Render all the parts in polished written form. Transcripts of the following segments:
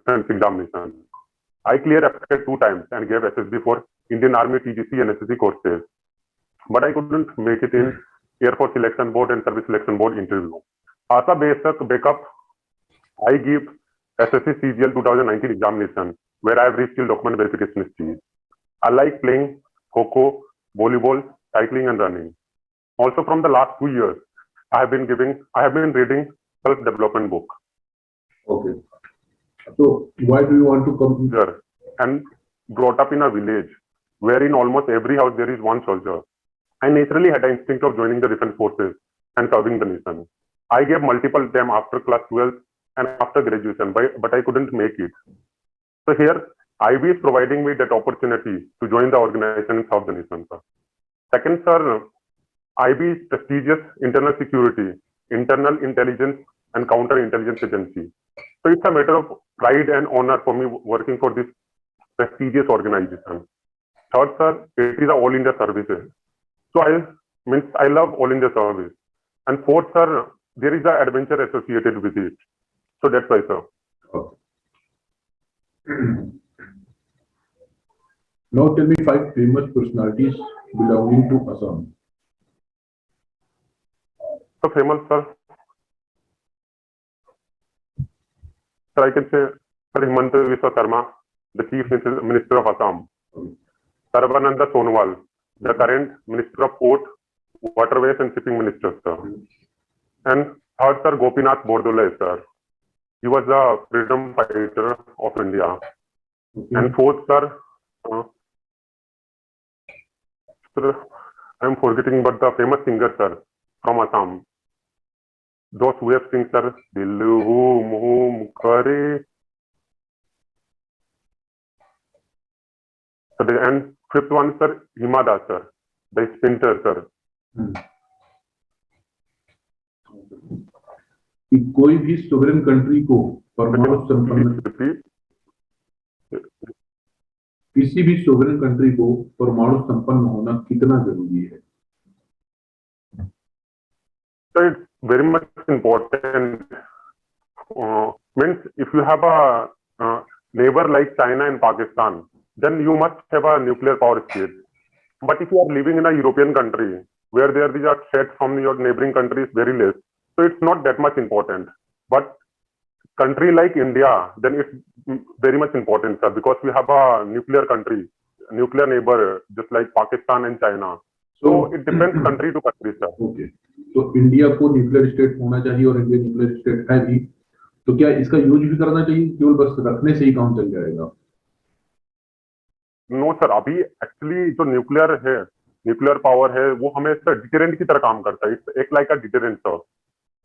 defense examination. I cleared FK 2 times and gave SSB for Indian Army TGC and SSC courses, but I couldn't make it in Air Force Selection Board and Service Selection Board interview. As a backup, I give SSC CGL 2019 examination, where I have reskill document verification stage. I like playing Kho-Kho, volleyball, cycling and running. Also from the last 2 years, I have been reading self-development book. Okay. So why do you want to come here? And brought up in a village where in almost every house there is one soldier. I naturally had an instinct of joining the defense forces and serving the nation. I gave multiple attempts after class 12 and after graduation, but I couldn't make it. So here, IB is providing me that opportunity to join the organization and serve the nation, sir. Second, sir, IB is prestigious internal security, internal intelligence and counterintelligence agency. So it's a matter of pride and honor for me working for this prestigious organization. Third, sir, it is a all India services. So I love all India service. And fourth, sir, there is an adventure associated with it. So that's why, sir. Okay. Now tell me 5 famous personalities belonging to Assam. So famous, sir. Sir, I can say Sir Himanta Biswa Sarma, the Chief Minister of Assam. Sarvananda Sonowal, the current Minister of Port, Waterways and Shipping Minister, sir. And third, sir, Gopinath Bordolai, sir. He was the freedom fighter of India. Okay. And fourth, sir, I am forgetting, but the famous singer, sir, from Assam. Those who have sing, sir, Dillu Hum Kare. And fifth one, sir, Himada, sir, the sprinter, sir. कि कोई भी sovereign country को परमाणु संपन्न किसी भी sovereign country को परमाणु संपन्न होना कितना जरूरी है? So it's very much important. Means if you have a neighbor like China and Pakistan, then you must have a nuclear power state. But if you are living in a European country where there is a threat from your neighboring countries very less, so it's not that much important. But country like India, then it's very much important, sir, because we have a nuclear country, nuclear neighbor, just like Pakistan and China. So it depends country to country, sir. Okay. तो India को nuclear state होना चाहिए और India nuclear state है भी, तो क्या इसका यूज भी करना चाहिए, केवल बस रखने से ही काम चल जाएगा? नो सर, अभी एक्चुअली जो न्यूक्लियर है, न्यूक्लियर पावर है, वो हमें डिटरेंट की तरह काम करता है. इट्स एक लाइक अ डिटरेंट, सर,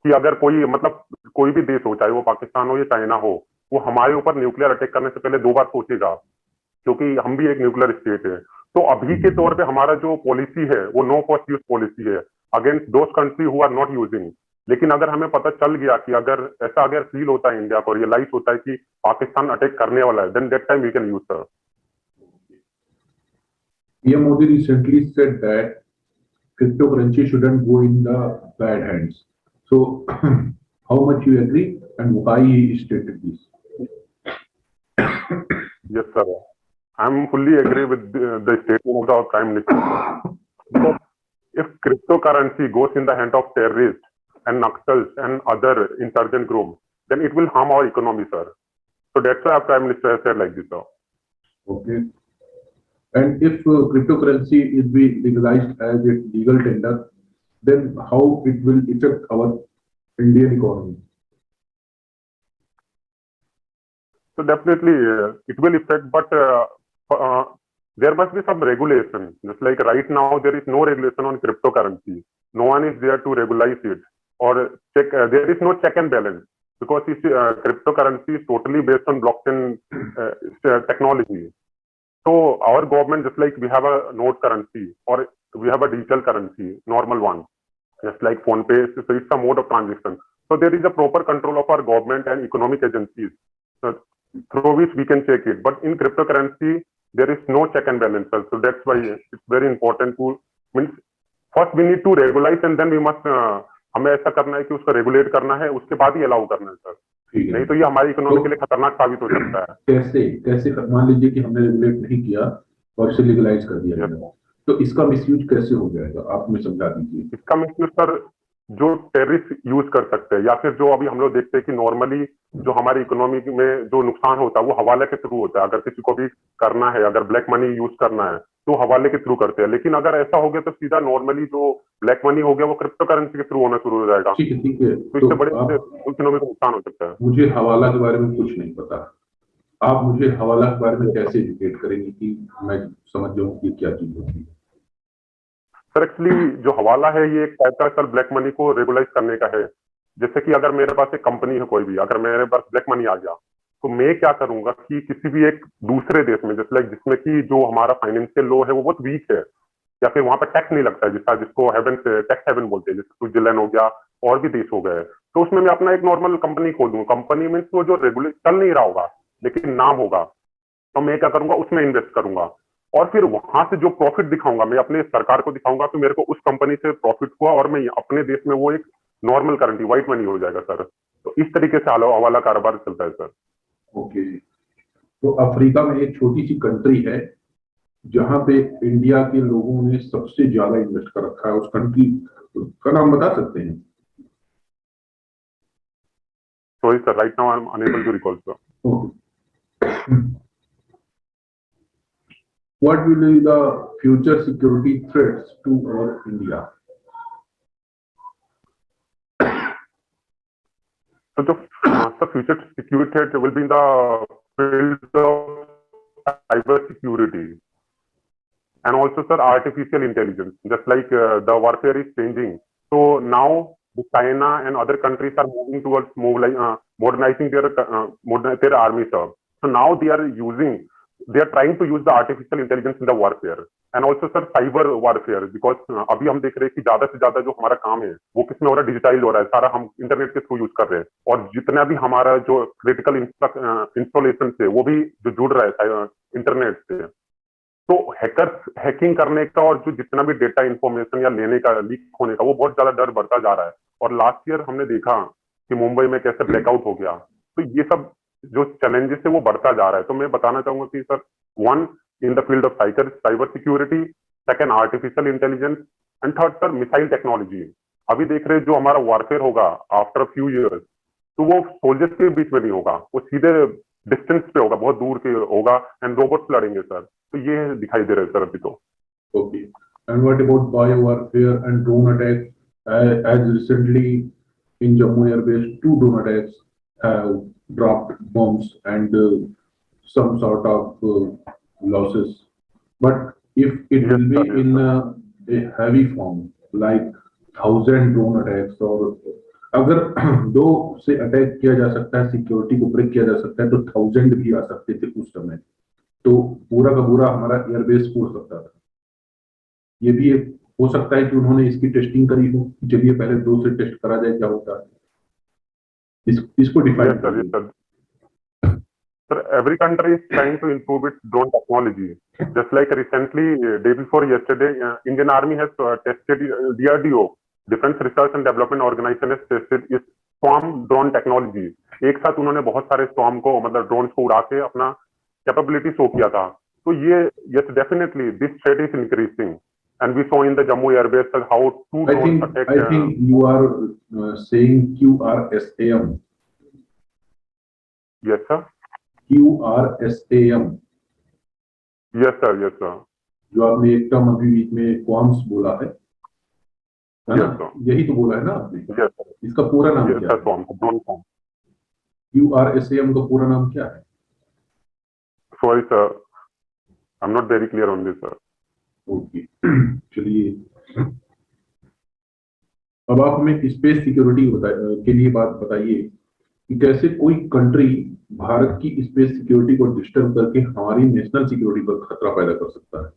कि अगर कोई मतलब कोई भी देश हो, चाहे वो पाकिस्तान हो या चाइना हो, वो हमारे ऊपर न्यूक्लियर अटैक करने से पहले 2 बार सोचेगा, क्योंकि हम भी एक न्यूक्लियर स्टेट है. तो अभी के तौर पे हमारा जो पॉलिसी है वो नो फर्स्ट यूज पॉलिसी है against those country who are not using. लेकिन अगर हमें पता चल गया कि अगर ऐसा फील होता है, इंडिया को रियलाइज होता है कि पाकिस्तान अटैक करने वाला है, then that time we can use, sir. PM Modi recently said that cryptocurrency shouldn't go in the bad hands. So, how much you agree and why he stated this? Yes, sir. I'm fully agree with the statement of our Prime Minister. Because if cryptocurrency goes in the hand of terrorists and Naxals and other insurgent groups, then it will harm our economy, sir. So that's why our Prime Minister has said like this, sir. Okay. And if cryptocurrency is be legalized as a legal tender, then how it will affect our Indian economy? So definitely it will affect, but there must be some regulation. Just like right now, there is no regulation on cryptocurrency. No one is there to regulate it or check. There is no check and balance because cryptocurrency is totally based on blockchain technology. So our government, just like we have a note currency or we have a digital currency, normal one, just like PhonePe, so it's a mode of transaction. So there is a proper control of our government and economic agencies through which we can check it. But in cryptocurrency, there is no check and balance. So that's why it's very important to, means first we need to regulate and then we must हमें ऐसा करना है कि उसको regulate करना है, उसके बाद ही अलाउ करना है, सर. ठीक है। नहीं तो ये हमारी इकोनॉमी तो के लिए खतरनाक साबित हो सकता है। कैसे कैसे मान लीजिए कि हमने रेगुलेट नहीं किया और इसे लीगलाइज कर दिया Yes, गया, तो इसका मिसयूज कैसे हो जाएगा, आप हमें समझा दीजिए। इसका मिसयूज सर जो टेररिस्ट यूज कर सकते हैं, या फिर जो अभी हम लोग देखते हैं कि नॉर्मली जो हमारी इकोनॉमी में जो नुकसान होता है वो हवाले के थ्रू होता है। अगर किसी को भी करना है, अगर ब्लैक मनी यूज करना है तो हवाले के थ्रू करते हैं। लेकिन अगर ऐसा हो गया तो सीधा नॉर्मली जो ब्लैक मनी हो गया वो क्रिप्टो करेंसी के थ्रू होना शुरू हो जाएगा। ठीक है, ठीक है। तो तो इससे बड़े आप, इकोनॉमी को नुकसान हो सकता है। मुझे हवाला के बारे में कुछ नहीं पता, आप मुझे हवाला के बारे में कैसे एजुकेट करेंगे कि मैं समझ जाऊं कि क्या चीज होती है। सर एक्चुअली जो हवाला है ये एक टाइप का सर ब्लैक मनी को रेगुलाइज करने का है। जैसे कि अगर मेरे पास एक कंपनी है कोई भी, अगर मेरे पास ब्लैक मनी आ गया तो मैं क्या करूंगा कि किसी भी एक दूसरे देश में, जैसे लाइक जिसमें कि जो हमारा फाइनेंशियल लॉ है वो बहुत वीक है, या फिर वहां पर टैक्स नहीं लगता है, जिसको हेवन टैक्स हेवन बोलते हैं, जैसे स्विट्जरलैंड हो गया और भी देश हो गए, तो उसमें मैं अपना एक नॉर्मल कंपनी खोल दूंगा। कंपनी मीन्स वो जो रेगुलेट चल नहीं रहा होगा लेकिन नाम होगा, तो मैं क्या करूंगा उसमें इन्वेस्ट करूंगा और फिर वहां से जो प्रॉफिट दिखाऊंगा मैं अपने सरकार को दिखाऊंगा, तो मेरे को उस कंपनी से प्रॉफिट हुआ और मैं अपने देश में वो एक नॉर्मल करेंसी व्हाइट मनी हो जाएगा सर। तो इस तरीके से हवाला कारोबार चलता है सर। ओके जी। तो अफ्रीका में एक छोटी सी कंट्री है जहां पे इंडिया के लोगों ने सबसे ज्यादा इन्वेस्ट कर रखा है, उस कंट्री का नाम बता सकते हैं? Sorry sir, right now I am unable to recall sir. Okay. What will be the future security threats to our India? So the future security threat will be in the field of cyber security and also sir artificial intelligence. Just like the warfare is changing, so now China and other countries are moving towards modernizing their army, sir. So now they are trying to use the artificial intelligence in the warfare and also sir cyber warfare, because अभी हम देख रहे हैं कि ज्यादा से ज्यादा जो हमारा काम है वो किसमें हो रहा है, डिजिटाइज हो रहा है, सारा हम इंटरनेट के थ्रू यूज कर रहे हैं। और जितना भी हमारा जो क्रिटिकल इंस्टॉलेशन है वो भी जो जुड़ रहा है इंटरनेट से, तो हैकर्स हैकिंग करने का और जो जितना भी डेटा इंफॉर्मेशन या लेने का, लीक होने का, वो बहुत ज्यादा डर बढ़ता जा रहा है। और लास्ट ईयर हमने देखा कि मुंबई में कैसे ब्लैकआउट हो गया। तो ये सब जो चैलेंजेस है वो बढ़ता जा रहा है। तो मैं बताना चाहूंगा कि sir one, in the field of cyber security, second artificial intelligence, and third sir missile technology. अभी देख रहे हैं जो हमारा वॉरफेयर होगा आफ्टर फ्यू ईयर्स, तो वो सोल्जर्स के बीच में नहीं होगा, वो सीधे डिस्टेंस पे होगा, बहुत दूर के होगा, एंड रोबोट्स लड़ेंगे सर। तो ये दिखाई दे रहा है सर अभी तो। Okay. And what about biowarfare and drone attacks? As recently in Jammu Air Base, 2 drone attacks have dropped bombs and some sort of losses. But if it Yes will be sir, yes in sir. a heavy form, like 1,000 drone attacks, और अगर 2 से attack किया जा सकता है, security को break किया जा सकता है, तो 1,000 भी आ सकते थे उस समय। तो पूरा का पूरा हमारा एयरबेस फूट सकता था। ये भी एक हो सकता है कि उन्होंने इसकी टेस्टिंग करी हो, चलिए पहले 2 से टेस्ट करा जाए क्या होता है। इसको डिफाइन Yes sir, yes करिए। sir. Sir, every country is trying to improve its drone technology. Just like recently, day before yesterday, Indian Army has tested DRDO, Defense Research and Development Organization has tested its Swarm drone technology. एक साथ उन्होंने बहुत सारे Swarm को, मतलब drones को उड़ा के अपना कैपेबिलिटी शो किया था। तो ये yes definitely this threat is increasing, and we saw in the Jammu Air Base how 2 drones attacked. I think you are saying QRSAM. Yes sir. QRSAM, Yes sir, yes sir. जो आपने एक term अभी बीच में qualms बोला है ना? Yes sir. यही तो बोला है ना आपने? Yes sir. इसका पूरा नाम Yes क्या sir, है? Swarm, drone Swarm. QRSAM का पूरा नाम क्या है? Sorry sir, I'm not very clear on this sir. Okay. चलिए, अब आप हमें स्पेस सिक्योरिटी के लिए बात बताइए कि कैसे कोई कंट्री भारत की स्पेस सिक्योरिटी को डिस्टर्ब करके हमारी नेशनल सिक्योरिटी पर खतरा पैदा कर सकता है।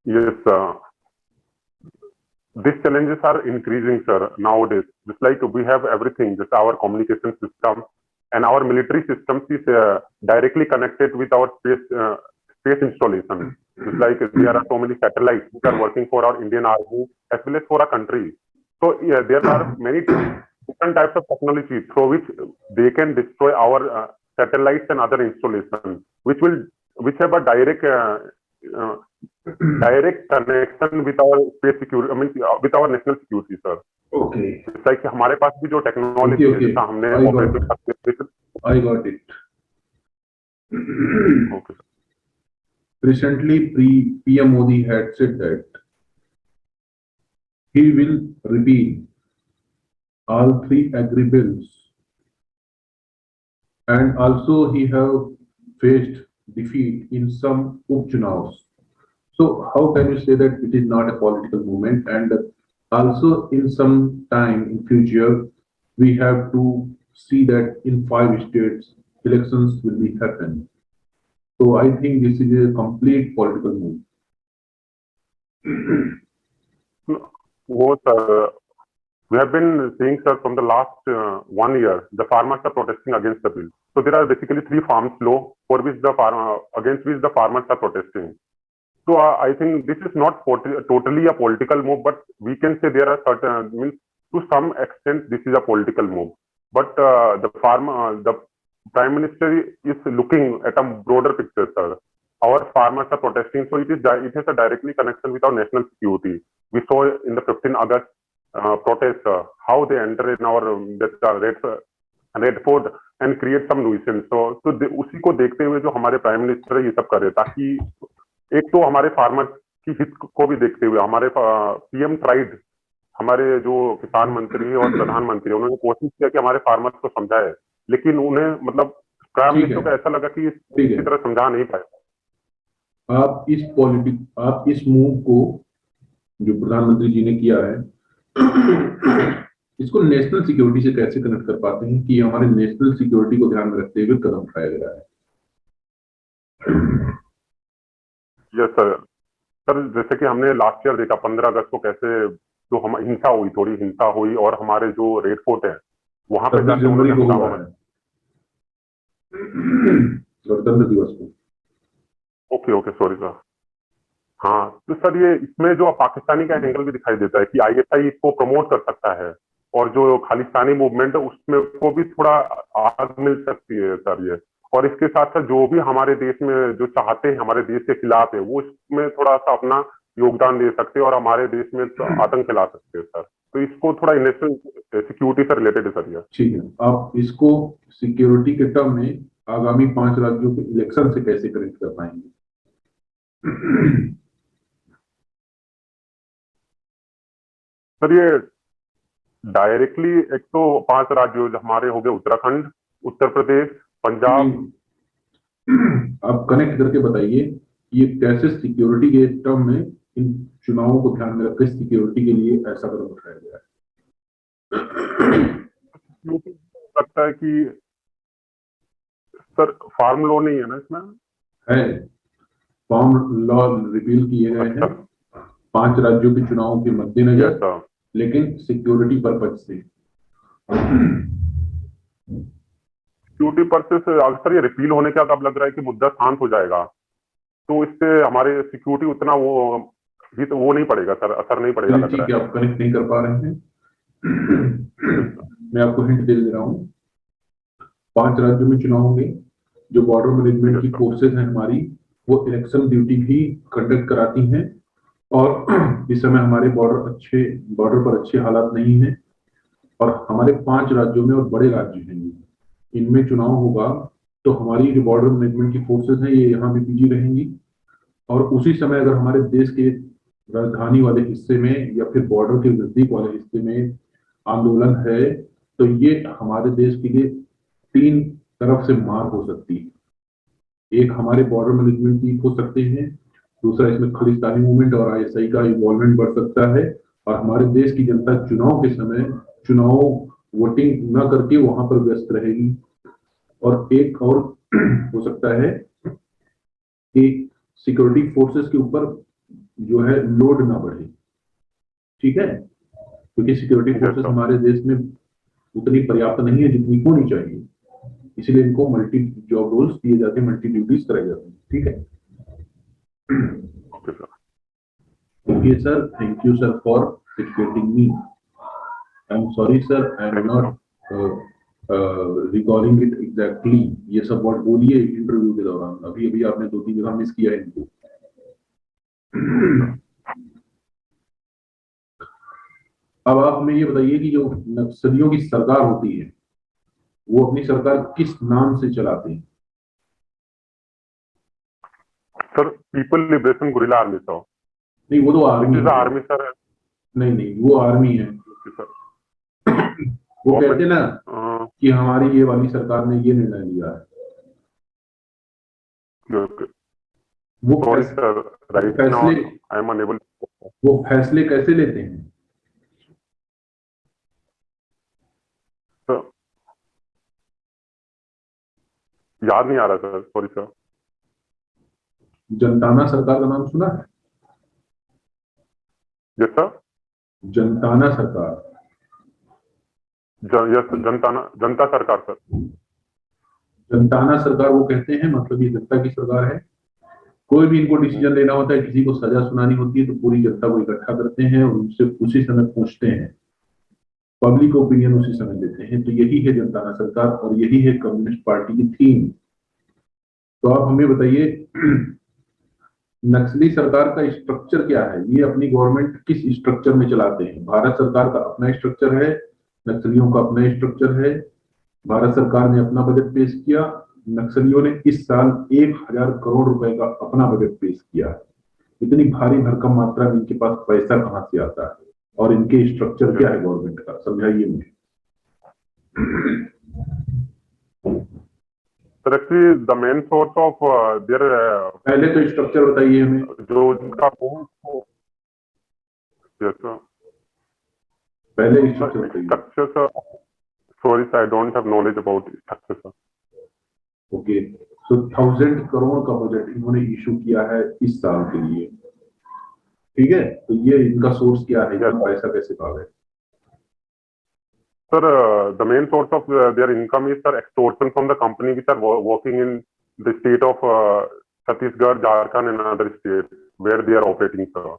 Yes, these challenges are increasing, sir, nowadays. Just like we have everything, just our communication system and our military systems is directly connected with our space installation. Just like there are so many satellites which are working for our Indian Army as well as for our country. So yeah, there are many different types of technology through which they can destroy our satellites and other installations, which have a uh, direct connection with our space security, I mean, with our national security, sir. Okay. जैसा कि हमारे पास भी जो technology है, जैसा हमने I got it. Okay. Recently, PM Modi had said that he will repeal all 3 agri bills, and also he have faced defeat in some upchunavs. So how can you say that it is not a political movement? And also in some time in future, we have to see that in 5 states elections will be happen. So I think this is a complete political move. We have been seeing, sir, from the last 1 year, the farmers are protesting against the bill. So there are basically 3 farms law for which against which the farmers are protesting. So I think this is not totally a political move, but we can say there are certain, to some extent, this is a political move. But the Prime Minister is looking at a broader picture, sir. Our farmers are protesting, so it has a directly connection with our national security. We saw in the 15 August protest how they enter in our Red Fort and create some nuisance. So उसी को देखते हुए जो हमारे prime minister ये सब कर रहे, ताकि एक तो हमारे फार्मर्स की हित को भी देखते हुए हमारे पीएम ट्राइड, हमारे जो किसान मंत्री और प्रधानमंत्री, उन्होंने कोशिश किया कि हमारे फार्मर्स को समझाए, लेकिन उन्हें मतलब प्राइम मिनिस्टर को ऐसा लगा कि इसी तरह समझा नहीं पाए। आप इस मूव को जो प्रधानमंत्री जी ने किया है, इसको नेशनल सिक्योरिटी से कैसे कनेक्ट कर पाते हैं कि हमारे नेशनल सिक्योरिटी को ध्यान में रखते हुए कदम उठाया गया है? यस सर, जैसे कि हमने लास्ट ईयर देखा 15 अगस्त को कैसे जो हम थोड़ी हिंसा हुई और हमारे जो रेड फोर्ट है वहां पे जाके उन्होंने हंगामा बनाया गणतंत्र दिवस को। Okay sorry sir. हाँ, तो सर ये इसमें जो पाकिस्तानी का एंगल भी दिखाई देता है कि आईएसआई इसको प्रमोट कर सकता है और जो खालिस्तानी मूवमेंट है उसमें को भी थोड़ा आग मिल सकती है सर ये। और इसके साथ साथ जो भी हमारे देश में जो चाहते हैं हमारे देश के खिलाफ है, वो इसमें थोड़ा सा अपना योगदान दे सकते हैं और हमारे देश में आतंक फैला सकते हैं सर। तो इसको थोड़ा नेशनल सिक्योरिटी से रिलेटेड है सर ये। ठीक है, आप इसको सिक्योरिटी के टर्म में आगामी 5 राज्यों के इलेक्शन से कैसे कनेक्ट कर पाएंगे? सर ये डायरेक्टली एक तो 5 राज्य हमारे हो गए, उत्तराखंड, उत्तर प्रदेश, पंजाब। आप कनेक्ट करके बताइए ये कैसे सिक्योरिटी के टर्म में इन चुनावों को ध्यान में रखकर सिक्योरिटी के लिए ऐसा कदम उठाया गया है। लगता है कि सर फार्म लॉ नहीं है ना इसमें? है, फार्म लॉ रिपील किए गए हैं 5 राज्यों के चुनावों के मद्देनजर, लेकिन सिक्योरिटी पर्पज से। सिक्योरिटी पर्पज से अक्सर ये रिपील होने के बाद अब लग रहा है कि मुद्दा शांत हो जाएगा, तो इससे हमारे सिक्योरिटी उतना वो नहीं पड़ेगा सर, असर नहीं पड़ेगा लग रहा है। आप कनेक्ट नहीं कर पा रहे हैं। मैं आपको हिंट दे रहा हूँ, 5 राज्यों में चुनाव होंगे। जो बॉर्डर मैनेजमेंट की फोर्सेज हैं हमारी, वो इलेक्शन ड्यूटी भी कंडक्ट कराती हैं और इस समय हमारे बॉर्डर पर अच्छे हालात नहीं हैं और हमारे 5 राज्यों में और बड़े राज्य हैं, इनमें चुनाव होगा तो हमारी जो बॉर्डर मैनेजमेंट की फोर्सेज हैं ये यहाँ भी बिजी रहेंगी और उसी समय अगर हमारे देश के राजधानी वाले हिस्से में या फिर बॉर्डर के नजदीक वाले हिस्से में आंदोलन है तो ये हमारे देश के लिए 3 तरफ से मार हो सकती है। एक हमारे बॉर्डर मैनेजमेंट की हो सकते हैं, दूसरा इसमें खालिस्तानी मूवमेंट और आईएसआई का इन्वॉल्वमेंट बढ़ सकता है और हमारे देश की जनता चुनाव के समय चुनाव वोटिंग न करके वहां पर व्यस्त रहेगी। और एक और हो सकता है कि सिक्योरिटी फोर्सेस के ऊपर जो है लोड ना बढ़े, ठीक है, क्योंकि सिक्योरिटी फोर्सेस हमारे देश में उतनी पर्याप्त नहीं है जितनी होनी चाहिए, इसलिए इनको मल्टी जॉब रोल्स दिए जाते हैं, मल्टी ड्यूटीज कराई जाती हैं, ठीक है। Okay sir, thank you sir for educating me. I am sorry sir, I am not recording it exactly. ये सब वर्ड बोलिए इंटरव्यू के दौरान, अभी अभी आपने 2-3 जगह मिस किया है इनको। अब आप हमें ये बताइए कि जो नक्सलियों की सरकार होती है वो अपनी सरकार किस नाम से चलाते हैं? Sir people liberation guerrilla army sir. नहीं, वो तो दिस आर्मी इज है। Army sir. नहीं नहीं, वो आर्मी है। सर वो कहते गवर्नमेंट ना कि हमारी ये वाली सरकार ने ये निर्णय लिया है। वो सॉरी फैस, सर, वो राइट नाउ फैसले आई एम अनेबल। वो फैसले कैसे लेते हैं? सर याद नहीं आ रहा सर, सॉरी सर। जनताना सरकार का नाम सुना है? Yes sir. जनताना सरकार। यस, जनता सरकार सर। जनताना सरकार वो कहते हैं, मतलब ये जनता की सरकार है। कोई भी इनको डिसीजन लेना होता है, किसी को सजा सुनानी होती है, तो पूरी जनता को इकट्ठा करते हैं और उनसे उसी समय पूछते हैं, पब्लिक ओपिनियन उसी समय लेते हैं। तो यही है जनताना सरकार और यही है कम्युनिस्ट पार्टी की थीम। तो आप हमें बताइए, नक्सली सरकार का स्ट्रक्चर क्या है? ये अपनी गवर्नमेंट किस स्ट्रक्चर में चलाते हैं? भारत सरकार का अपना स्ट्रक्चर है, नक्सलियों का अपना स्ट्रक्चर है। भारत सरकार ने अपना बजट पेश किया, नक्सलियों ने इस साल 1,000 करोड़ रुपए का अपना बजट पेश किया। इतनी भारी भरकम मात्रा में इनके पास पैसा कहां से आता है? और इनके स्ट्रक्चर क्या है गवर्नमेंट का, समझाइए मुझे। Sir actually the main source of their पहले तो स्ट्रक्चर बताइए हमें। जो उनका यस सर। पहले स्ट्रक्चर बताइए। Structure sir, sorry sir, I don't have knowledge about structure sir. Okay, तो 1,000 करोड़ का बजट इन्होंने इशू किया है इस साल के लिए। ठीक है, तो ये इनका सोर्स क्या है, इतना पैसा कैसे पा गए? Sir, the main source of their income is, sir, extortion from the company which are working in the state of Chhattisgarh, Jharkhand and other states where they are operating, sir.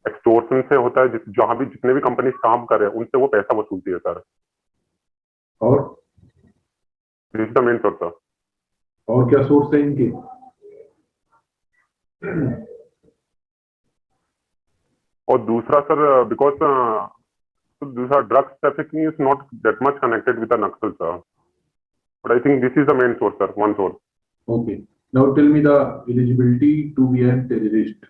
Extortion से होता है जहां भी जितने भी company काम कर रहे हैं उनसे वो पैसा वसूलती है सर। और this is the main source sir. और क्या सोर्स है इनके? और दूसरा सर, बिकॉज दूसरा drugs trafficking is not that much connected with the Naxal sir, but I think this is the main source sir, one source. Okay, now tell me the eligibility to be a terrorist.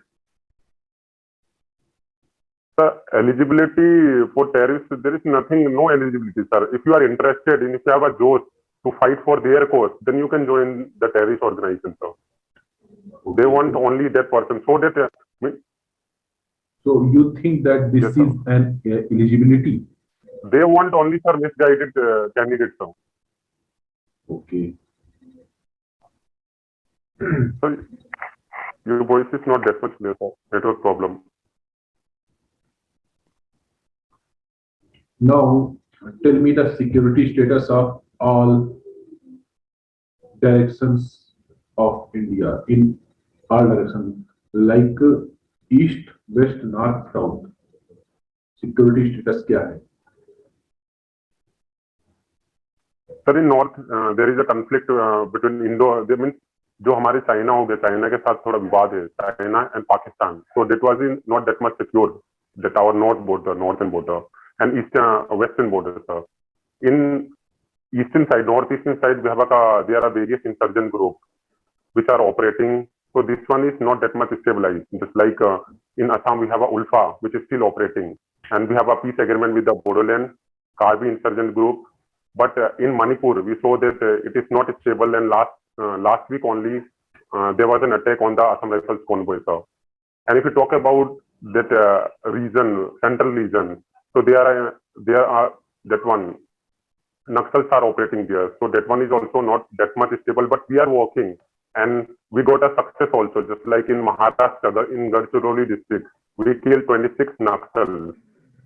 Sir, eligibility for terrorists, there is nothing, no eligibility, sir. If you are interested and if you have a josh to fight for their cause, then you can join the terrorist organization, sir. Okay. They want only that person, so that So you think that this yes, sir, is an eligibility? they want only, sir, misguided candidates, sir. Okay. So your voice is not that much clear, sir. Network problem. Now tell me the security status of all directions of India, in all directions, like east, west, north, south. Security status क्या है? Sir, in north there is a conflict between Indo, they means जो हमारे China हो गया, China के साथ थोड़ा विवाद है, China and Pakistan, so that was not that much secure, that our northern border and eastern western border, sir. In eastern side, northeastern side, there are various insurgent groups which are operating, so this one is not that much stabilized. Just like in Assam we have a Ulfa which is still operating, and we have a peace agreement with the Bodoland Karbi insurgent group, but in Manipur we saw that it is not stable, and last week only there was an attack on the Assam Rifles convoy, sir. And if you talk about that region, central region, so there are that one Naxals are operating there, so that one is also not that much stable, but we are working and we got a success also, just like in Maharashtra, in Gadchiroli district, we killed 26 Naxals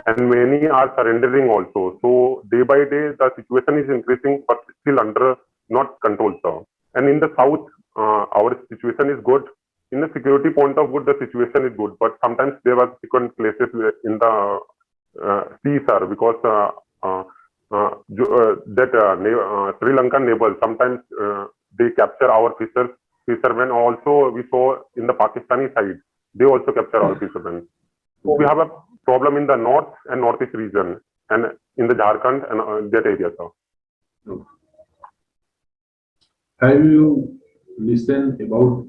and many are surrendering also. So day by day the situation is increasing, but still under not control, sir. And in the south, our situation is good. In the security point of view, the situation is good, but sometimes there were frequent places in the sea, sir, because Sri Lankan neighbors sometimes they capture our fishermen. Also, we saw in the Pakistani side, they also capture our fishermen. So we have a problem in the north and northeast region, and in the Jharkhand and that area. So. Have you listened about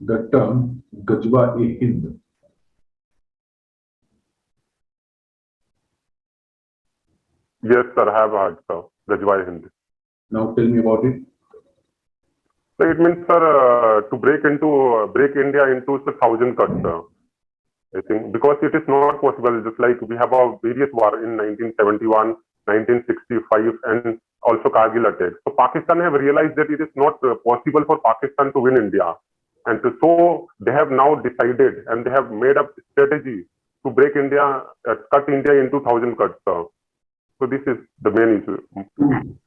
the term Gajwa-e-Hind? Yes, sir, I have heard, sir. Gajwa-e-Hind. Now tell me about it. So it means, sir, to break India into 1,000 cuts, sir. I think because it is not possible. Just like we have a various war in 1971, 1965, and also Kargil attack. So Pakistan have realized that it is not possible for Pakistan to win India, and so they have now decided and they have made a strategy to break India, cut India into 1,000 cuts, sir. So this is the main issue.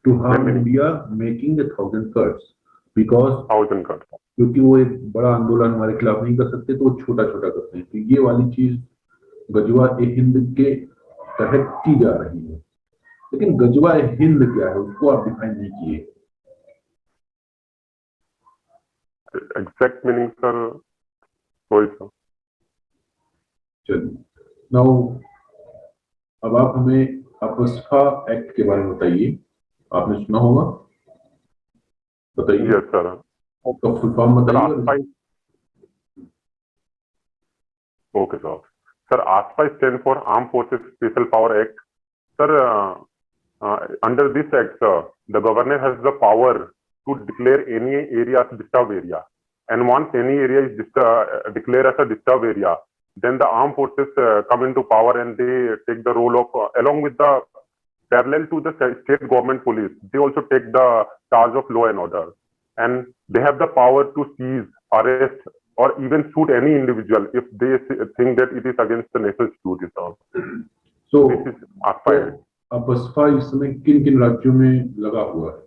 To harm India, making 1,000 cuts because 1,000 cuts. क्योंकि वो एक बड़ा आंदोलन हमारे खिलाफ नहीं कर सकते तो वो छोटा छोटा करते हैं, तो ये वाली चीज गजवा-ए-हिंद के तहत की जा रही है। लेकिन गजवा-ए-हिंद क्या है उसको आप डिफाइन नहीं किए। एग्जैक्ट मीनिंग सर कोई सर। चलिए, नाउ अब आप हमें अपस्फा एक्ट के बारे में बताइए, आपने सुना होगा, बताइए। यस सर, उसका फुल फॉर्म बताइए। Okay sir. Sir, ASPA stand for arm forces special power act. Sir, under this act, sir, the governor has the power to declare any area as disturbed area, and once any area is declared as a disturbed area, then the armed forces come into power and they take the role of, along with the parallel to the state government police, they also take the charge of law and order, and they have the power to seize, arrest, or even shoot any individual if they think that it is against the national security. So this is ASPA. अपस्फा इस समय किन किन राज्यों में लगा हुआ है?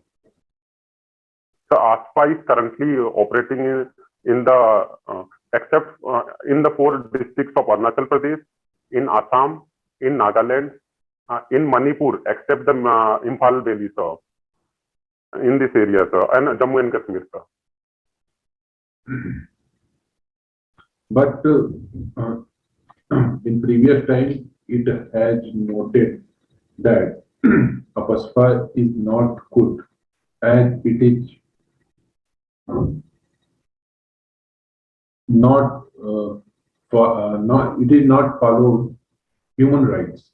So ASPA is currently operating in the except in the 4 districts of Arunachal Pradesh, in Assam, in Nagaland, in Manipur, except the Imphal Valley, sir, in this area, sir, and Jammu and Kashmir, sir. But in previous time, it has noted that apaspa is not good as it is not followed human rights.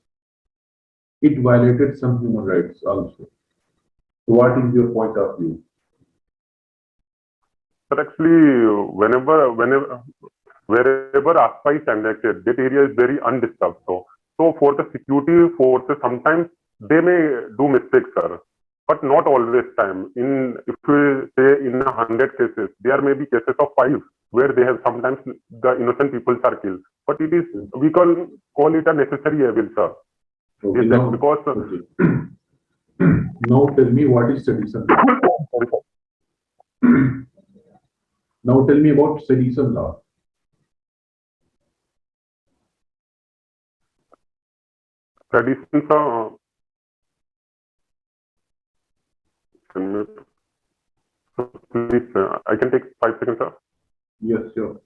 It violated some human rights also. What is your point of view? But actually, wherever ASPA is enacted, that area is very undisturbed. So for the security forces, sometimes they may do mistakes, sir, but not always time. If we say in 100 cases, there may be cases of 5 where they have sometimes the innocent people are killed. But it is, we can call it a necessary evil, sir. Okay, now, because now tell me what is sedition law. Now tell me about sedition law. Sedition, sir. Please, I can take 5 seconds, sir. Yes, sure.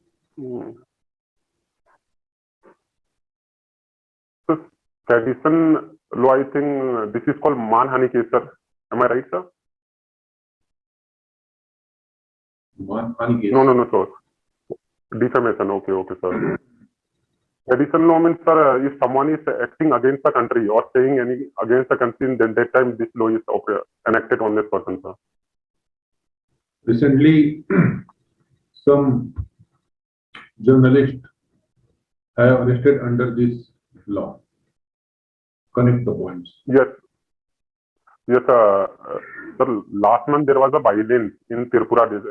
So, sedition law, I think this is called Manhani case, sir. Am I right, sir? Manhani case? No, sir. Defamation. Okay, sir. Sedition law means, sir, if someone is acting against the country or saying against the country, then that time this law is enacted on that person, sir. Recently, some journalists have arrested under this law. Connect the points. Yes, sir. Last month there was a violence in Tirupura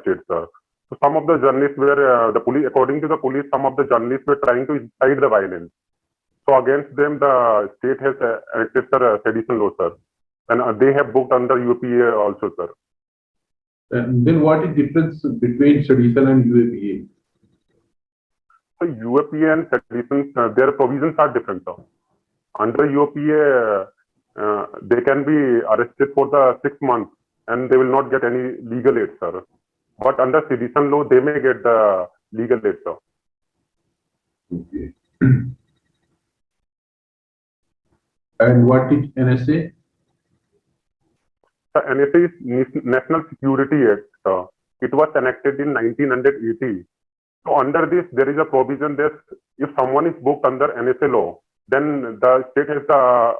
state, sir. So some of the journalists were, according to the police, some of the journalists were trying to incite the violence. So against them, the state has enacted, sir, sedition law, sir. And they have booked under UAPA also, sir. And then what is the difference between sedition and UAPA? So UAPA and sedition, their provisions are different, sir. under UOPA, they can be arrested for the 6 months and they will not get any legal aid, sir. But under sedition law, they may get the legal aid, sir. Okay. And what is NSA? The NSA is National Security Act. It was enacted in 1980. So under this, there is a provision that if someone is booked under NSA law, then the state has the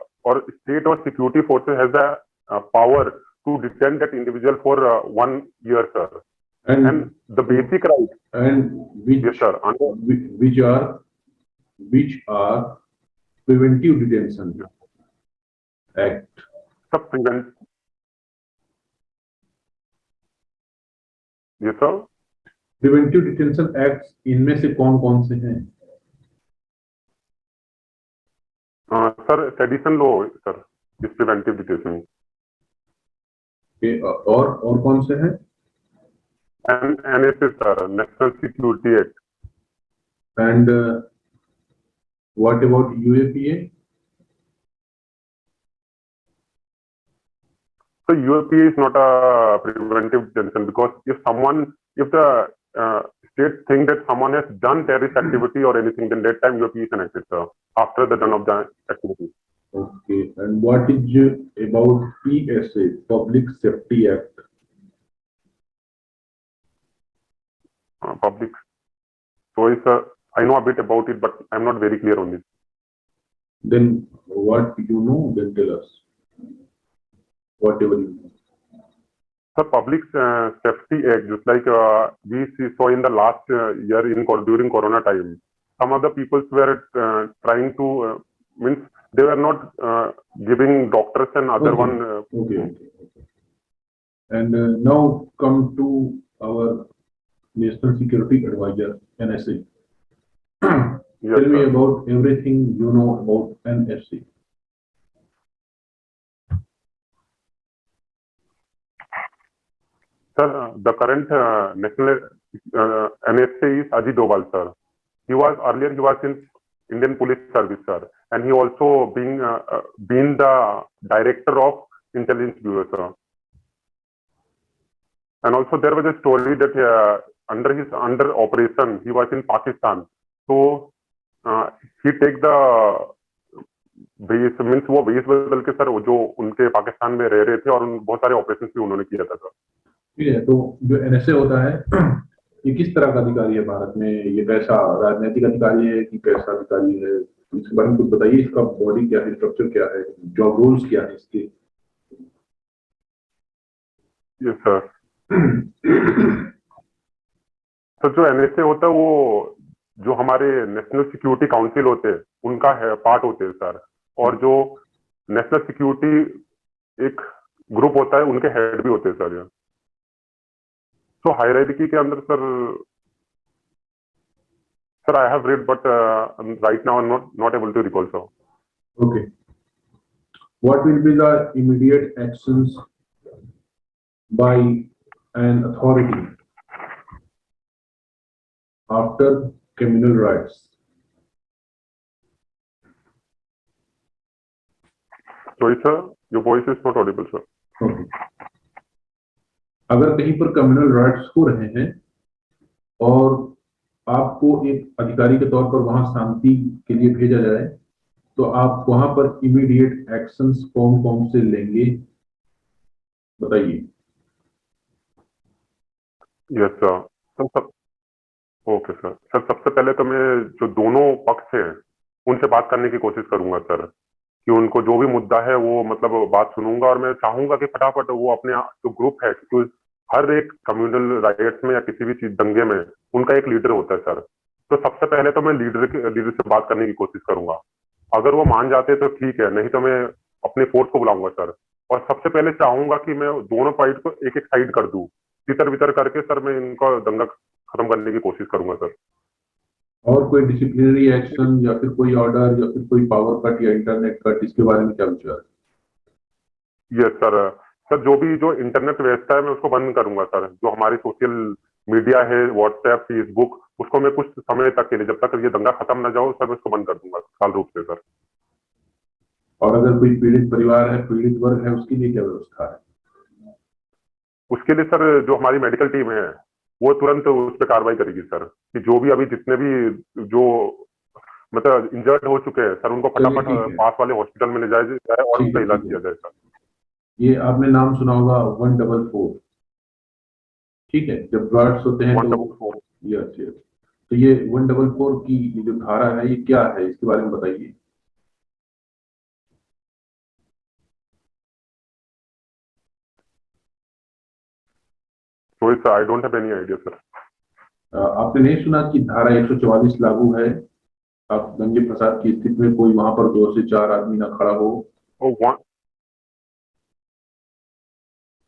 state or security forces has the power to detain that individual for 1 year, sir. And the basic right. And which, yes, sir. Which are preventive detention act. yes, sir. Preventive detention act इनमें से कौन कौन से हैं? Sir sedition law sir इस preventive detention और कौन से हैं? NSA sir national security act. And what about UAPA? So UAPA is not a preventive detention because if the state think that someone has done terrorist activity or anything, then that time UAPA is enacted, sir, after the done of the activity. Okay, and what is about PSA, Public Safety Act? Public. So I know a bit about it, but I'm not very clear on it. Then what you know, then tell us. Whatever you know. So Public Safety Act, just like we saw in the last year during Corona time, some of the people were trying to means they were not giving doctors and other one. Okay. And now come to our National Security Advisor, NSA. Yes, Tell me sir. about everything you know about NSA. Sir, the current national NSA is Ajit Doval, sir. He was in Indian Police Service, sir, and he also been the director of Intelligence Bureau, sir. And also there was a story that under operation he was in Pakistan, so he take the base means वो base बदल के sir जो उनके पाकिस्तान में रह रहे थे और बहुत सारे ऑपरेशन भी उन्होंने किया था, सर. ठीक है, तो जो NSA होता है ये किस तरह का अधिकारी है भारत में? ये कैसा राजनीतिक अधिकारी है कि कैसा अधिकारी है? इसके बारे में कुछ बताइए. इसका बॉडी क्या है, स्ट्रक्चर क्या है, जॉब रोल्स क्या है इसके? Yes sir. तो जो NSA होता है वो जो हमारे नेशनल सिक्योरिटी काउंसिल होते हैं उनका है पार्ट होते हैं, सर. और जो नेशनल सिक्योरिटी एक ग्रुप होता है उनके हेड भी होते हैं, सर. ये तो हायरार्की के अंदर sir I have read but right now I'm not able to recall, sir. Okay. What will be the immediate actions by an authority after communal riots? Sorry sir, your voice is not audible, sir. Okay. अगर कहीं पर communal riots हो रहे हैं और आपको एक अधिकारी के तौर पर वहां शांति के लिए भेजा जाए, तो आप वहां पर इमीडिएट एक्शंस कौन कौन से लेंगे, बताइए. Yes sir. Okay sir. Sir सबसे पहले तो मैं जो दोनों पक्ष हैं उनसे बात करने की कोशिश करूंगा, सर, कि उनको जो भी मुद्दा है वो मतलब बात सुनूंगा और मैं चाहूंगा कि फटाफट वो अपने जो ग्रुप है, क्योंकि हर एक कम्युनल राइट्स में या किसी भी चीज दंगे में उनका एक लीडर होता है, सर. तो सबसे पहले तो मैं लीडर से बात करने की कोशिश करूंगा. अगर वो मान जाते तो ठीक है, नहीं तो मैं अपनी फोर्स को बुलाऊंगा, सर. और सबसे पहले चाहूंगा कि मैं दोनों साइड को एक एक साइड कर दूं, तितर बितर करके, सर, मैं इनका दंगा खत्म करने की कोशिश करूंगा, सर. और कोई डिसिप्लिनरी एक्शन या फिर कोई ऑर्डर या फिर कोई पावर कट या इंटरनेट कट, इसके बारे में क्या विचार है? Yes sir. सर जो इंटरनेट व्यवस्था है मैं उसको बंद करूंगा, सर. जो हमारी सोशल मीडिया है, व्हाट्सएप, फेसबुक, उसको मैं कुछ समय तक के लिए, जब तक ये दंगा खत्म ना जाओ, सर, मैं उसको बंद कर दूंगा साल रूप से, सर. और अगर कोई पीड़ित परिवार है, पीड़ित वर्ग है, उसके लिए क्या व्यवस्था है? उसके लिए सर जो हमारी मेडिकल टीम है वो तुरंत उस पर कार्रवाई करेगी सर, कि जो भी अभी जितने भी जो मतलब इंजर्ड हो चुके हैं सर, उनको चलिए फटाफट ठीक है। पास वाले हॉस्पिटल में ले जाया जाए और ठीक उनका है, इलाज ठीक है। किया जाए सर। ये आपने नाम सुना होगा 144। ठीक है, जब ब्लड्स होते हैं तो 144। Yes yes. तो ये 144 की ये जो धारा है, ये क्या है, इसके बारे में बताइए। Sorry sir, I don't have any idea sir. आपने नहीं सुना कि धारा 144 लागू है? आप दंगे फसाद की स्थिति में कोई वहां पर 2 से 4 आदमी ना खड़ा हो। ओ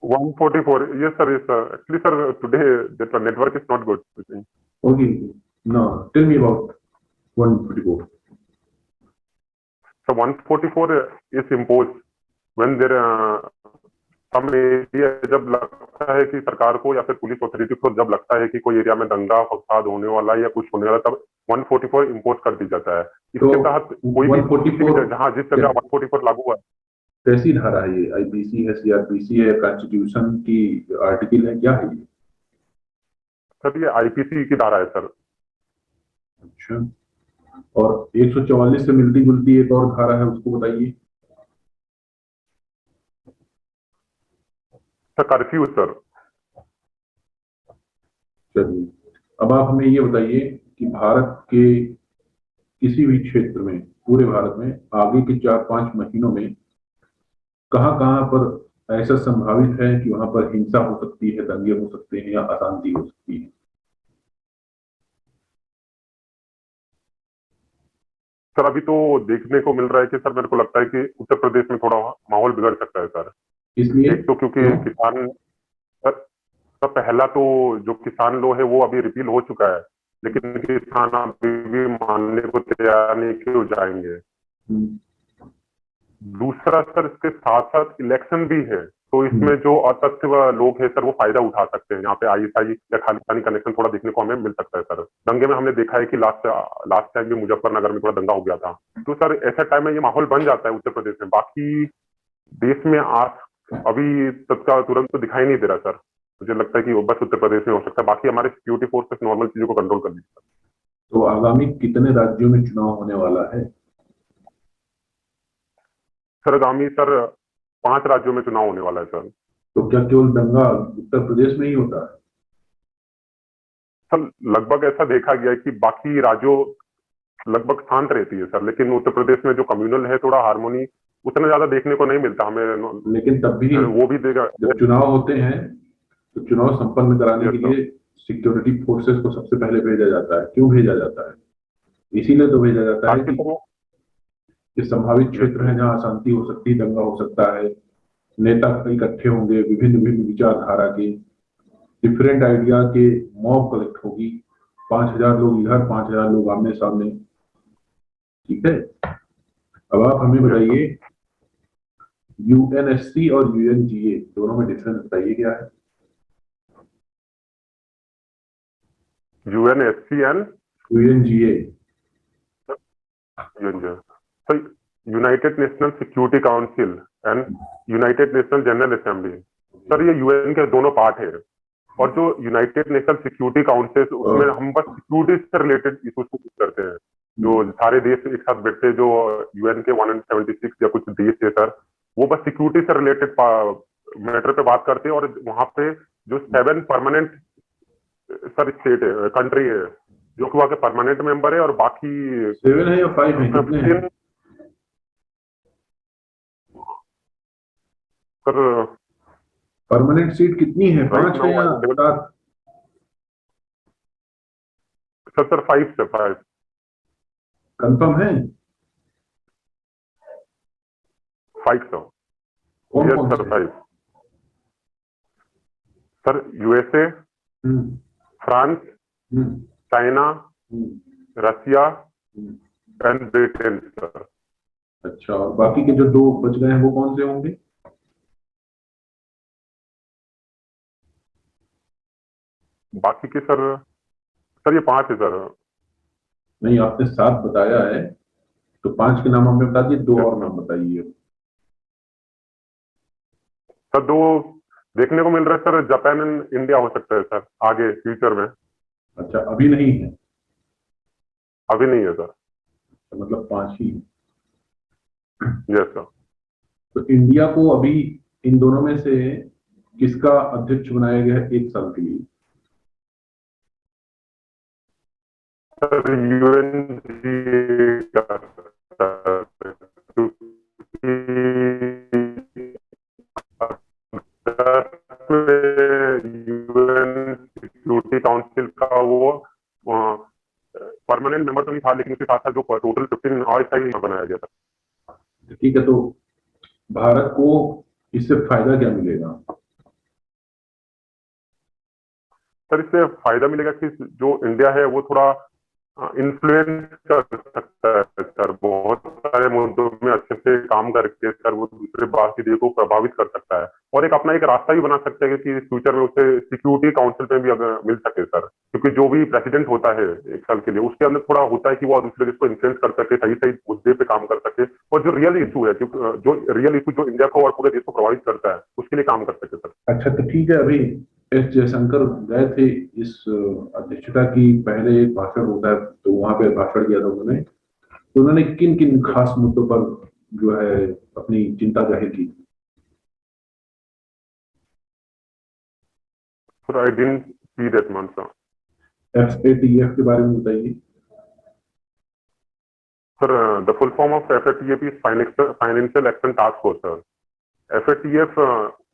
144, yes sir, yes sir. Actually sir, today the network is not good. Okay, no, tell me about 144। So 144 is imposed when there some area, जब लगता है कि सरकार को या फिर पुलिस अथॉरिटी को जब लगता है कि कोई एरिया में दंगा फसाद होने वाला है या कुछ होने वाला, तब 144 इम्पोज कर दी जाता है। तो इसके तहत कोई भी किसी भी 144 जहां जिस जगह 144 लागू हुआ है कैसी धारा है? ये आईपीसी है, सीआरपीसी है, कॉन्स्टिट्यूशन की आर्टिकल है, क्या है ये? सर, ये आईपीसी की धारा है सर। अच्छा, और 144 से मिलती जुलती एक और धारा है, उसको बताइए। Sir curfew sir. चलिए, अब आप हमें ये बताइए कि भारत के किसी भी क्षेत्र में, पूरे भारत में आगे के 4-5 महीनों में कहाँ कहाँ पर ऐसा संभावित है कि वहां पर हिंसा हो सकती है, दंगे हो सकते हैं या अशांति हो सकती है? सर अभी तो देखने को मिल रहा है कि सर, मेरे को लगता है कि उत्तर प्रदेश में थोड़ा माहौल बिगड़ सकता है सर। इसलिए एक तो क्योंकि क्यों? किसान सर, सर पहला तो जो किसान लो है वो अभी रिपील हो चुका है, लेकिन किसान अभी भी मानने को तैयार नहीं कि वो जाएंगे। हम्म, दूसरा सर, इसके साथ साथ इलेक्शन भी है, तो हम्म, इसमें जो अतथ्य लोग हैं सर वो फायदा उठा सकते हैं। यहाँ पे आईएसआई या खालिस्तानी कनेक्शन थोड़ा देखने को हमें मिल सकता है सर। दंगे में हमने देखा है कि लास्ट टाइम भी मुजफ्फरनगर में थोड़ा दंगा हो गया था। तो सर ऐसा टाइम में ये माहौल बन जाता है उत्तर प्रदेश में। बाकी देश में आज अभी तत्काल तुरंत तो दिखाई नहीं दे रहा सर। मुझे लगता है कि वो बस उत्तर प्रदेश में हो सकता है, बाकी हमारे सिक्योरिटी फोर्सेस नॉर्मल चीजों को कंट्रोल कर लीजिए। तो आगामी कितने राज्यों में चुनाव होने वाला है? सर आगामी सर 5 राज्यों में चुनाव होने वाला है सर। तो क्या केवल दंगा उत्तर प्रदेश में ही होता है? सर लगभग ऐसा देखा गया है कि बाकी राज्यों लगभग शांत रहती है सर, लेकिन उत्तर प्रदेश में जो कम्युनल है थोड़ा हार्मोनी उतना ज्यादा देखने को नहीं मिलता हमें। लेकिन तब भी वो भी देगा। जब चुनाव होते हैं तो चुनाव संपन्न कराने यस के सर। लिए सिक्योरिटी फोर्सेस को सबसे पहले भेजा जाता है। क्यों भेजा जाता है? इसीलिए तो भेजा जाता है ताकि कि सर वो ये संभावित यस क्षेत्र सर। है जहां अशांति हो सकती है, दंगा हो सकता है, नेता इकट्ठे होंगे विभिन्न विभिन्न विचारधारा के, डिफरेंट आइडिया के, मॉब कलेक्ट होगी, 5,000 लोग इधर, 5,000 लोग आमने सामने। ठीक है, अब आप हमें यस सर। बताइए, यूएनएससी और यूएनजीए दोनों में डिफरेंस बताइए क्या है? UNSC and UNGA. Sir United national security council and United national general assembly. Sir ये यूएन के दोनों पार्ट है। और जो यूनाइटेड नेशनल सिक्योरिटी काउंसिल, उसमें हम बस सिक्योरिटी से रिलेटेड इशूज को करते हैं। जो सारे देश एक साथ बैठते हैं, जो यूएन के 176 या कुछ देश है सर, वो बस सिक्योरिटी से रिलेटेड मैटर पे बात करते हैं। और वहां पे जो 7 परमानेंट सर स्टेट है, कंट्री है, जो कि वहाँ के परमानेंट मेंबर है, और बाकी 7 है या 5 है, कितने हैं? 15 सर। परमानेंट सीट कितनी है, राइट 5 है नाउ या आई वुड 7? सर 5 से 5। कंफर्म है? 5 सर। कौन यस कौन सर से? 5। Sir USA, hmm, France, hmm, China, hmm, Russia hmm. And Britain sir. अच्छा, और बाकी के जो 2 बच गए हैं वो कौन से होंगे? बाकी के सर ये 5 है सर। नहीं, आपने 7 बताया है, तो 5 के नाम हमने बता दिए, 2 और नाम बताइए। सर दो देखने को मिल रहा है सर, जापान एंड इंडिया हो सकता है सर आगे फ्यूचर में। अच्छा, अभी नहीं है? अभी नहीं है सर। तो मतलब 5 ही। Yes sir. तो इंडिया को अभी इन दोनों में से किसका अध्यक्ष बनाया गया है 1 साल के लिए? सर यूएन का सर, यूएन सिक्योरिटी काउंसिल का वो परमानेंट मेंबर तो नहीं था, लेकिन उसके साथ साथ जो टोटल 15 अस्थायी बनाया गया था। ठीक है, तो भारत को इससे फायदा क्या मिलेगा? सर इससे फायदा मिलेगा कि जो इंडिया है वो थोड़ा इन्फ्लुएंस कर सकता है सर, बहुत सारे मुद्दों में अच्छे से काम करके सर वो दूसरे बाकी देशों को प्रभावित कर सकता है, और एक अपना एक रास्ता भी बना सकता है कि फ्यूचर में उसे सिक्योरिटी काउंसिल में भी अगर मिल सके सर, क्योंकि जो भी प्रेसिडेंट होता है 1 साल के लिए उसके अंदर थोड़ा होता है कि वो दूसरे देश को इन्फ्लुएंस कर सके, सही सही मुद्दे पे काम कर सके, और जो रियल इशू है, जो रियल इशू जो इंडिया को और पूरे देश को प्रभावित करता है उसके लिए काम कर सके सर। अच्छा, तो ठीक है, अभी एस जयशंकर गए थे इस अध्यक्षता की पहले एक भाषण होता है, तो वहां पे भाषण दिया था उन्होंने। तो उन्होंने किन किन खास मुद्दों पर जो है अपनी चिंता जाहिर की? Sir I didn't see that one sir. FATF के बारे में बताइए। Sir the full form of FATF is financial action task force sir. FATF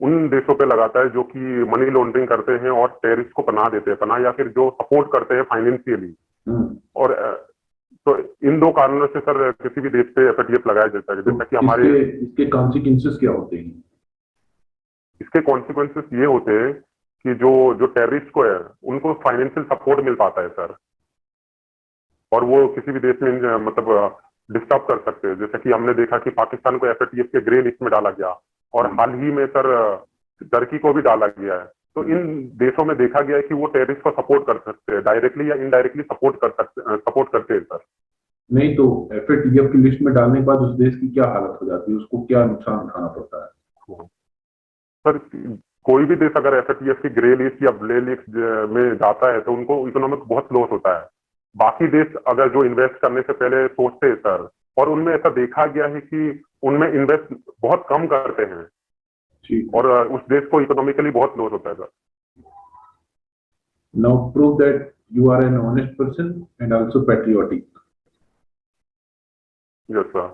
उन देशों पे लगाता है जो कि मनी लॉन्ड्रिंग करते हैं और टेररिस्ट को पनाह देते हैं, पनाह या फिर जो सपोर्ट करते हैं फाइनेंशियली। और तो इन दो कारणों से सर किसी भी देश पे FATF लगाया जाता है, तो जैसा कि हमारे इसके कॉन्सिक्वेंसेस क्या होते हैं? इसके कॉन्सिक्वेंसेस ये होते हैं कि जो जो टेररिस्ट को है उनको फाइनेंशियल सपोर्ट मिल पाता है सर, और वो किसी भी देश में मतलब डिस्टर्ब कर सकते हैं, जैसे कि हमने देखा कि पाकिस्तान को FATF के ग्रे लिस्ट में डाला गया, और हाल ही में सर टर्की को भी डाला गया है। तो इन देशों में देखा गया है कि वो टेररिस्ट को सपोर्ट कर सकते हैं, डायरेक्टली या इनडायरेक्टली सपोर्ट करते हैं सर। नहीं, तो FATF की लिस्ट में डालने के बाद उस देश की क्या हालत हो जाती है, उसको क्या नुकसान उठाना पड़ता है? सर कोई भी देश अगर FATF की ग्रे लिस्ट या ब्ले लिस्ट में जाता है तो उनको इकोनॉमिक बहुत लॉस होता है। बाकी देश अगर जो इन्वेस्ट करने से पहले सोचते हैं सर, और उनमें ऐसा देखा गया है कि उनमें इन्वेस्ट बहुत कम करते हैं, ठीक। और उस देश को इकोनॉमिकली बहुत लॉस होता है sir. Now prove that you are an honest person and also patriotic. Yes sir.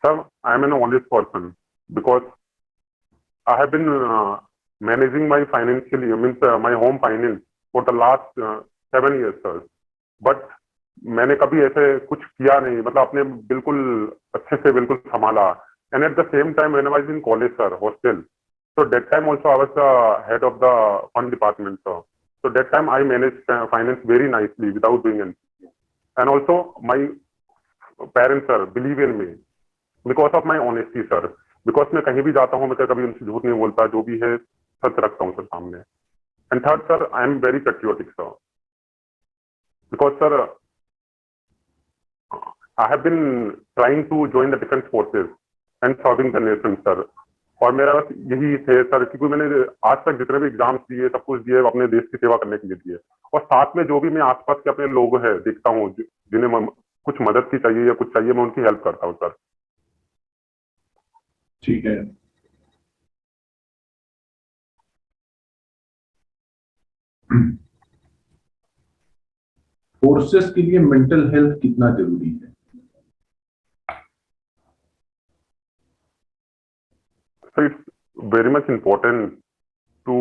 Sir I M an honest person because I have been managing my financially, means my home finance for the last 7 years, sir. But मैंने कभी ऐसे कुछ किया नहीं, मतलब अपने बिल्कुल अच्छे से बिल्कुल संभाला. And at the same time, when I was in college, sir, hostel, so that time also I was the head of the fund department, sir. So that time I managed finance very nicely without doing anything. And also my parents, sir, believe in me because of my honesty, sir. Because मैं कहीं भी जाता हूँ, मैं कभी उनसे झूठ नहीं बोलता, जो भी है सच रखता हूँ सर सामने. And third sir, I am very patriotic sir, because sir I have been trying to join the defence forces and serving the nation sir. और मेरा बस यही थे सर, क्योंकि मैंने आज तक जितने भी एग्जाम्स दिए, सब कुछ दिए, अपने देश की सेवा करने के लिए दिए. और साथ में जो भी मैं आसपास के अपने लोग हैं देखता हूँ जिन्हें कुछ मदद की चाहिए या कुछ चाहिए, मैं उनकी हेल्प करता हूँ सर. ठीक है. फोर्सेस के लिए मेंटल हेल्थ कितना जरूरी है? So it's very much important to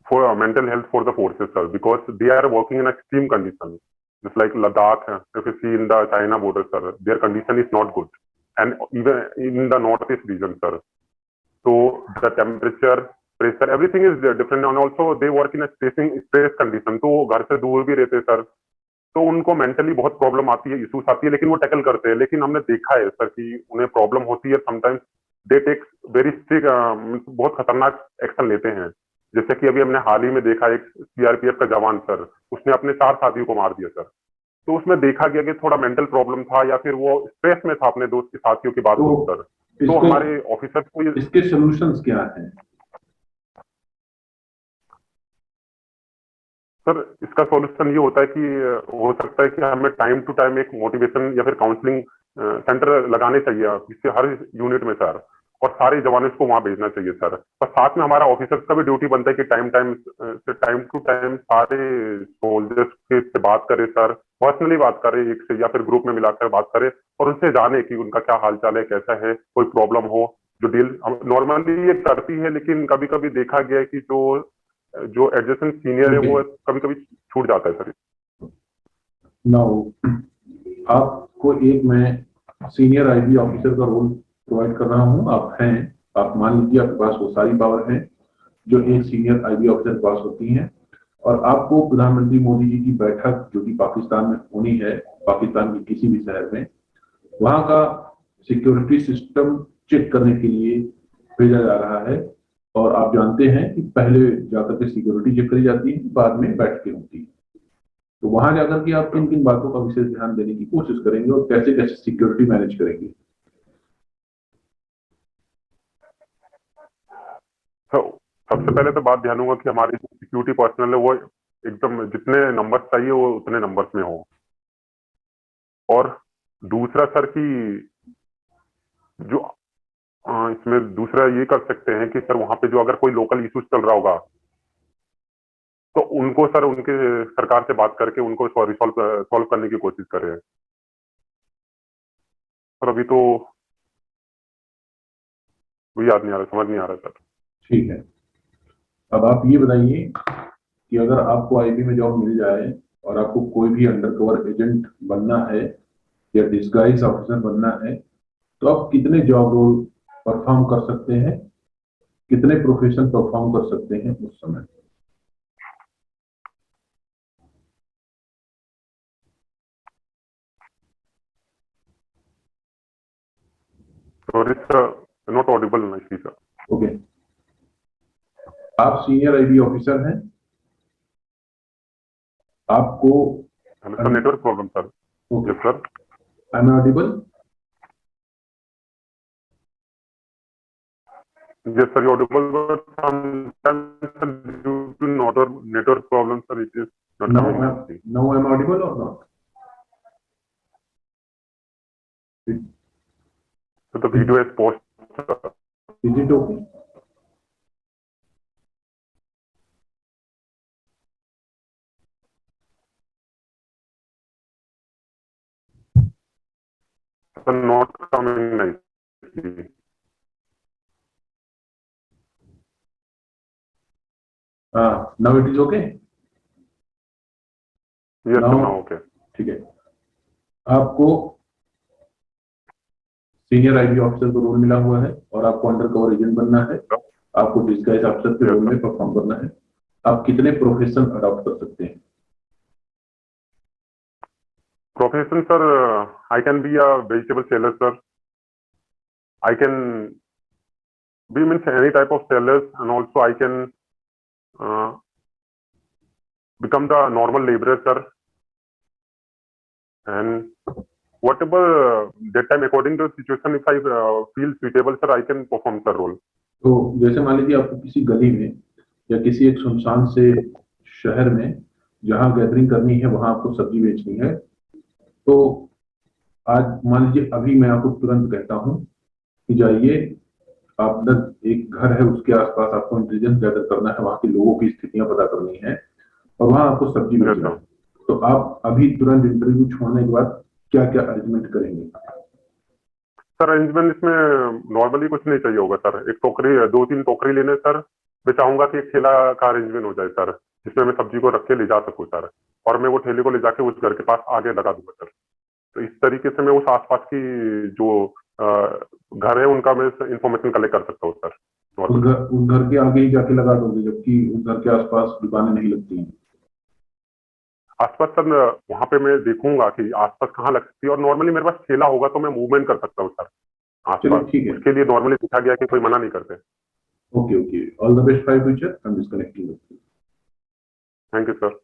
for mental health for the forces, sir, because they are working in extreme conditions. Just like Ladakh, if you see in the China border, sir, their condition is not good, and even in the northeast region, sir. So the temperature, pressure, everything is different, and also they work in a stress condition. तो वो घर से दूर भी रहते हैं sir, तो उनको मेंटली बहुत प्रॉब्लम आती है, इश्यूज आती है, लेकिन वो टैकल करते हैं. लेकिन हमने देखा है सर कि उन्हें प्रॉब्लम होती है, sometimes they take very strict, बहुत खतरनाक एक्शन लेते हैं. जैसे कि अभी हमने हाल ही में देखा एक CRPF का जवान सर, उसने अपने 4 साथियों को मार दिया सर. तो उसमें देखा गया कि थोड़ा मेंटल प्रॉब्लम था या फिर वो स्ट्रेस में था अपने दोस्त के साथियों की बात तो सुनकर। तो इसको हमारे ऑफिसर्स को ये इसके सॉल्यूशंस क्या हैं? सर इसका सॉल्यूशन ये होता है कि हो सकता है कि हमें टाइम टू टाइम एक मोटिवेशन या फिर काउंसलिंग सेंटर लगाने चाहिए इससे हर यूनिट में सर, और सारे जवानों को वहां भेजना चाहिए सर। और साथ में हमारा ऑफिसर्स का भी ड्यूटी बनता है कि टाइम टू टाइम सारे सोल्जर्स के से बात करे सर, पर्सनली बात करे एक से या फिर ग्रुप में मिलाकर बात करे और उनसे जाने कि उनका क्या हालचाल है, कैसा है, कोई प्रॉब्लम हो। जो डील नॉर्मली ये करती है, लेकिन कभी कभी देखा गया है कि जो जो एडजेसेंट सीनियर है ओके, वो कभी कभी छूट जाता है सर। नाउ आपको एक मैं सीनियर आईबी ऑफिसर का रोल प्रोवाइड कर रहा हूं। आप हैं, आप मान लीजिए आपके पास वो सारी पावर है जो एक सीनियर आईबी ऑफिसर के पास होती हैं, और आपको प्रधानमंत्री मोदी जी की बैठक जो कि पाकिस्तान में होनी है, पाकिस्तान के किसी भी शहर में, वहां का सिक्योरिटी सिस्टम चेक करने के लिए भेजा जा रहा है। और आप जानते हैं कि पहले जाकर के सिक्योरिटी चेक करी जाती है, बाद में बैठकें होती है। तो वहां जाकर के आप किन किन बातों का विशेष ध्यान देने की कोशिश करेंगे और कैसे कैसे सिक्योरिटी मैनेज करेंगे? तो सबसे पहले तो बात ध्यान दूंगा कि हमारी सिक्योरिटी पर्सनल है वो एकदम जितने नंबर्स चाहिए वो उतने नंबर्स में हो। और दूसरा सर कि जो इसमें दूसरा ये कर सकते हैं कि सर वहां पे जो अगर कोई लोकल इश्यूज चल रहा होगा तो उनको सर उनके सरकार से बात करके उनको सॉल्व करने की कोशिश करें। पर अभी तो वो याद नहीं आ रहा, समझ नहीं आ रहा सर। ठीक है, अब आप ये बताइए कि अगर आपको आईबी में जॉब मिल जाए और आपको कोई भी अंडर कवर एजेंट बनना है या डिस्गाइज ऑफिसर बनना है, तो आप कितने जॉब रोल परफॉर्म कर सकते हैं, कितने प्रोफेशन परफॉर्म कर सकते हैं उस समय? Sorry sir, not Audible nicely sir. Okay, आप सीनियर आईबी ऑफिसर हैं, आपको hello sir, network problem sir. Okay, yes sir. I am audible? Yes, sir, you're audible, but sometimes sir, due to network problem, sir, it is not Now coming I'm nicely. now I'm audible or not? So the video is paused, sir. Is it okay? Sir, not coming nicely. Now it is okay? Yes, sir, now Now okay. ठीक है, आपको senior IB officer का role मिला हुआ है और आपको under cover agent बनना है, आपको डिस्गाइज ऑफिसर के Yes, रोल sir. में परफॉर्म करना है। आप कितने प्रोफेशन अडॉप्ट कर सकते हैं? Profession, sir, I can be a vegetable seller, sir. I can be means any type of sellers, and also I can uh, become the normal laborer, sir. And whatever that time, according to the situation, if I feel suitable, sir, I can perform the role. तो जैसे मान लीजिए आपको किसी गली में या किसी एक सुनसान से शहर में जहां गैदरिंग करनी है वहां आपको सब्जी बेचनी है, तो आज मान लीजिए अभी मैं आपको तुरंत कहता हूं कि जाइए, आप एक घर है उसके आसपास आपको इंटेलिजेंस गैदर करना है, वहां के लोगों की स्थितियां पता करनी है और वहां आपको सब्जी Yes, बेचना sir. है। तो आप अभी तुरंत इंटरव्यू छोड़ने के बाद क्या क्या अरेंजमेंट करेंगे? सर अरेंजमेंट इसमें नॉर्मली कुछ नहीं चाहिए होगा सर। एक टोकरी, 2-3 टोकरी लेने सर। मैं चाहूंगा कि एक ठेला का अरेंजमेंट हो जाए सर, जिसमें मैं सब्जी को रख के ले जा सकूं सर, और मैं वो ठेले को ले जाके उस घर के पास आगे लगा दूंगा सर। तो इस तरीके से मैं उस आसपास की जो घर है उनका मैं इंफॉर्मेशन कलेक्ट कर सकता हूँ सर नॉर्मली। उस घर के आगे ही जाके लगा दोगे जबकि उस घर के आसपास दुकानें नहीं लगती हैं? आसपास सर वहां पे मैं देखूंगा कि आसपास कहाँ लग सकती है, और नॉर्मली मेरे पास ठेला होगा तो मैं मूवमेंट कर सकता हूँ सर चलिए आसपास। ठीक है, उसके लिए नॉर्मली देखा गया कि कोई मना नहीं करते। Okay okay, all the best for future, I am disconnecting. Thank you sir.